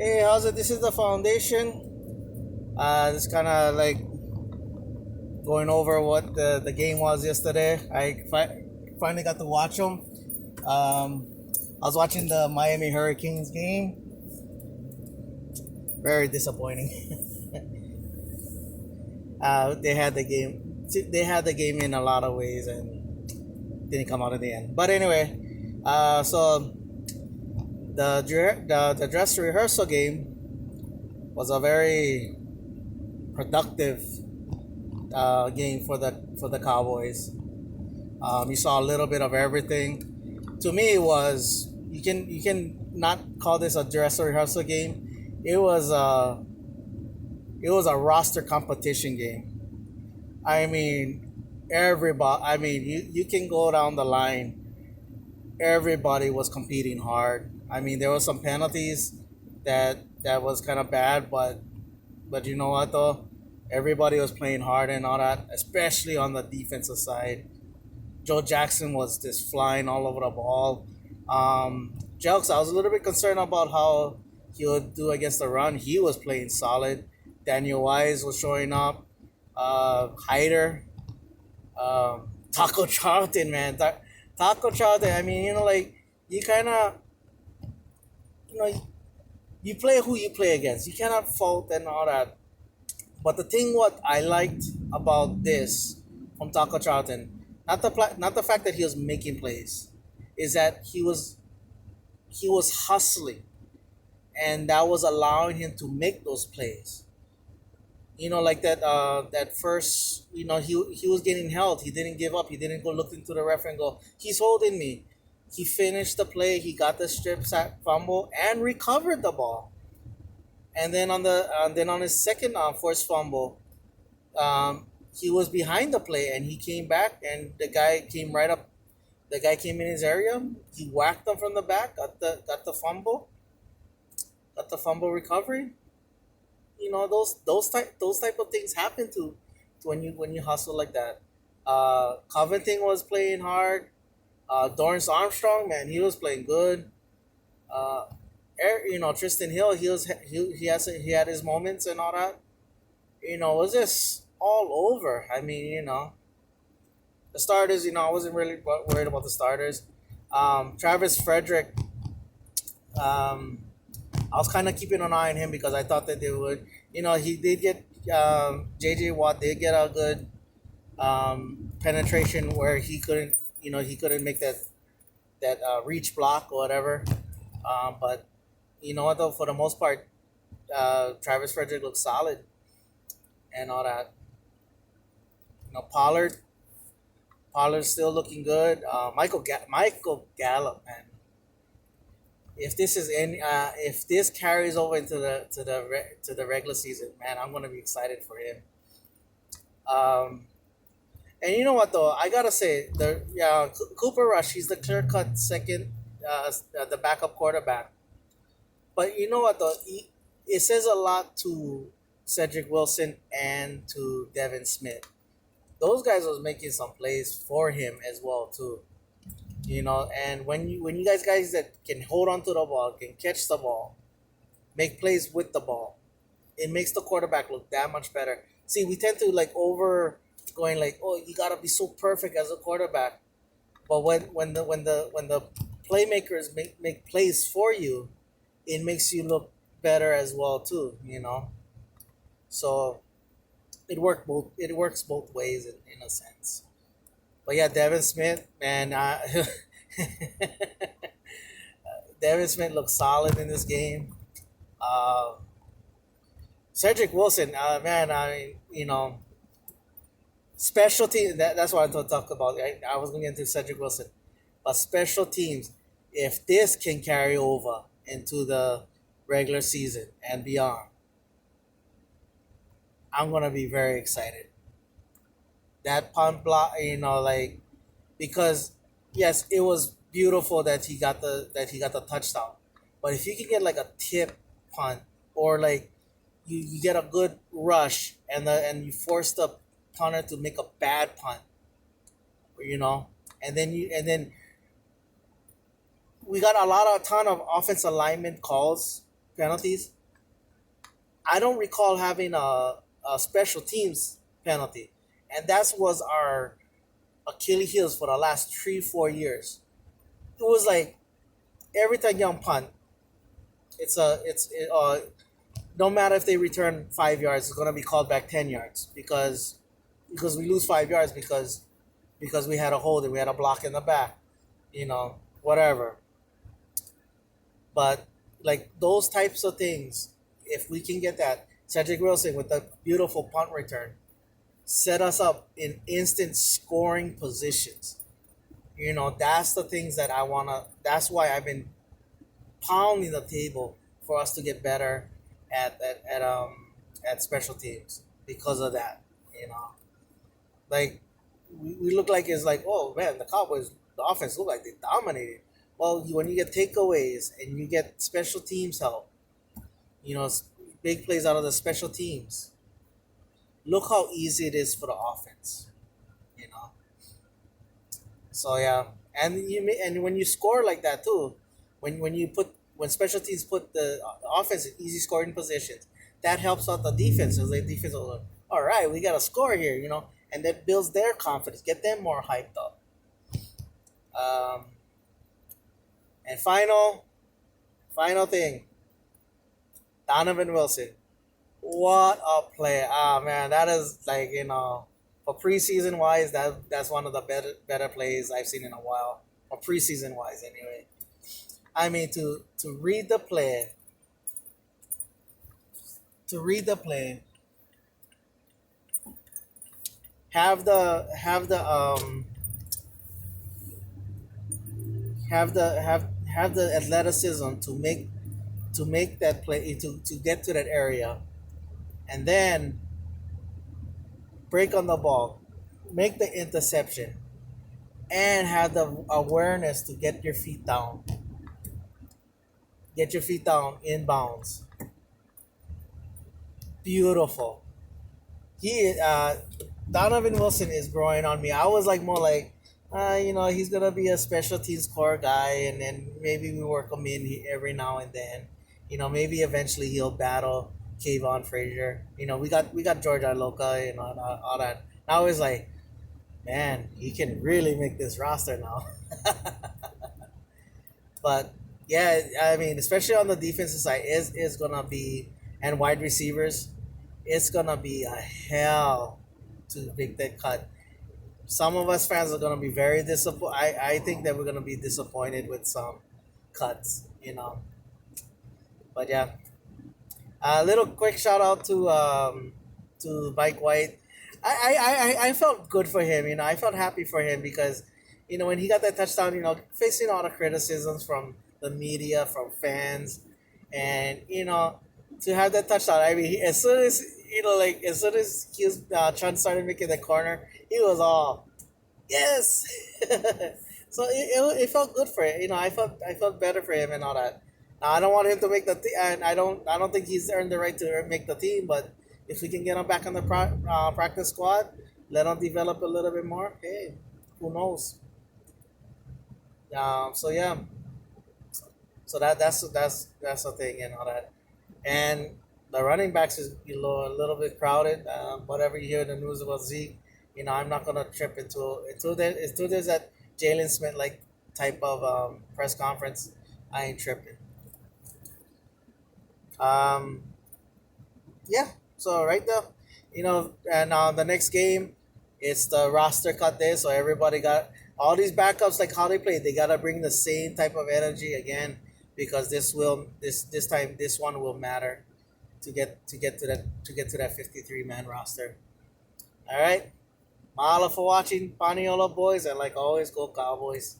Hey, how's it? This is the foundation. It's kind of like going over what the game was yesterday. Finally got to watch them. I was watching the Miami Hurricanes game. Very disappointing. They had the game. They had the game in a lot of ways and didn't come out in the end. But anyway, so the dress rehearsal game was a very productive game for the Cowboys. You saw a little bit of everything. To me, it was you can not call this a dress rehearsal game. It was a roster competition game. I mean, everybody. I mean, you can go down the line. Everybody was competing hard. I mean, there were some penalties that was kind of bad, but you know what though, everybody was playing hard and all that, especially on the defensive side. Joe Jackson was just flying all over the ball. Jelks, I was a little bit concerned about how he would do against the run. He was playing solid. Daniel Wise was showing up. Hyder, Taco Charlton, man. Taco Charlton. I mean, like you kind of, you know, you play who you play against. You cannot fault and all that. But the thing what I liked about this from Taco Charlton, not the fact that he was making plays, is that he was hustling, and that was allowing him to make those plays. Like that first, he was getting held. He didn't give up. He didn't go look into the ref and go, he's holding me. He finished the play. He got the strip sack fumble and recovered the ball. And then on his second forced fumble, he was behind the play and he came back and the guy came right up. The guy came in his area. He whacked him from the back. Got the fumble recovery. Those type of things happen to when you hustle like that. Covington was playing hard. Dorrance Armstrong, man, he was playing good. Uh, Tristan Hill, he had his moments and all that. It was just all over. I mean, the starters. I wasn't really worried about the starters. Travis Frederick. I was kind of keeping an eye on him because I thought that they would. He did get J.J. Watt did get a good penetration where he couldn't make that reach block or whatever. But you know what though, for the most part, Travis Frederick looks solid and all that. Pollard's still looking good. Michael Gallup, man. If this carries over into the regular season, man, I'm gonna be excited for him. Um, and you know what though, I gotta say Cooper Rush, he's the clear cut second, the backup quarterback. But you know what though, it says a lot to Cedric Wilson and to Devin Smith. Those guys was making some plays for him as well too. And when you guys that can hold on to the ball, can catch the ball, make plays with the ball, it makes the quarterback look that much better. See, we tend to like over going like, oh, you gotta be so perfect as a quarterback. But when the playmakers make plays for you, it makes you look better as well too. So it works both ways in a sense. But yeah, Devin Smith, man, Devin Smith looks solid in this game. Uh, Cedric Wilson, man, special team. That's what I thought talk about. I was going to get into Cedric Wilson, but special teams. If this can carry over into the regular season and beyond, I'm gonna be very excited. That punt block, like because yes, it was beautiful that he got the touchdown, but if you can get like a tip punt or like you get a good rush and you force the punter to make a bad punt, you know, and then we got a ton of offensive alignment calls penalties. I don't recall having a special teams penalty, and that was our Achilles heels for the last 3 4 years. It was like every time young punt, no matter if they return 5 yards, it's gonna be called back 10 yards because we lose 5 yards because we had a hold and we had a block in the back, whatever. But like those types of things, if we can get that, Cedric Wilson with the beautiful punt return, set us up in instant scoring positions. That's the things that I wanna. That's why I've been pounding the table for us to get better at special teams because of that. You know, like we look like it's like, oh man, the Cowboys, the offense look like they dominated. Well, when you get takeaways and you get special teams help, you know, s- big plays out of the special teams. Look how easy it is for the offense. You know, so yeah, and when you score like that too, when special teams put the offense in easy scoring positions, that helps out the defense. So the defense will go, all right, we got a score here, and that builds their confidence, get them more hyped up. Um, and final thing, Donovan Wilson. What a play! Ah man, that is like for preseason wise, that's one of the better plays I've seen in a while. For preseason wise, anyway. I mean to read the play, have the athleticism to make that play to get to that area, and then break on the ball, make the interception, and have the awareness to get your feet down in bounds. Beautiful. He Donovan Wilson is growing on me. I was like more like, he's gonna be a special teams core guy, and then maybe we work him in every now and then. Maybe eventually he'll battle Kayvon Frazier. We got George Iloka and all that. Now it's like, man, he can really make this roster now. But yeah, I mean, especially on the defensive side, is gonna be and wide receivers, it's gonna be a hell to make that cut. Some of us fans are gonna be very disappointed. I think that we're gonna be disappointed with some cuts. But yeah, a little quick shout out to Mike White. I felt good for him. I felt happy for him because, when he got that touchdown, facing all the criticisms from the media, from fans, and to have that touchdown. I mean, as soon as he was trying to start making the corner, he was all yes. So it felt good for him. I felt better for him and all that. Now, I don't want him to make the team, and I don't think he's earned the right to make the team. But if we can get him back on the practice squad, let him develop a little bit more. Hey, who knows? So yeah, so that's the thing and all that. And the running backs is a little bit crowded. Whatever you hear in the news about Zeke, I'm not gonna trip until there's that Jalen Smith like type of press conference. I ain't tripping. Um, yeah. So right now, and the next game, it's the roster cut day. So everybody got all these backups like how they play. They gotta bring the same type of energy again because this time this one will matter to get to that 53 man roster. All right. Mahalo for watching, Paniola boys, and like always, go Cowboys.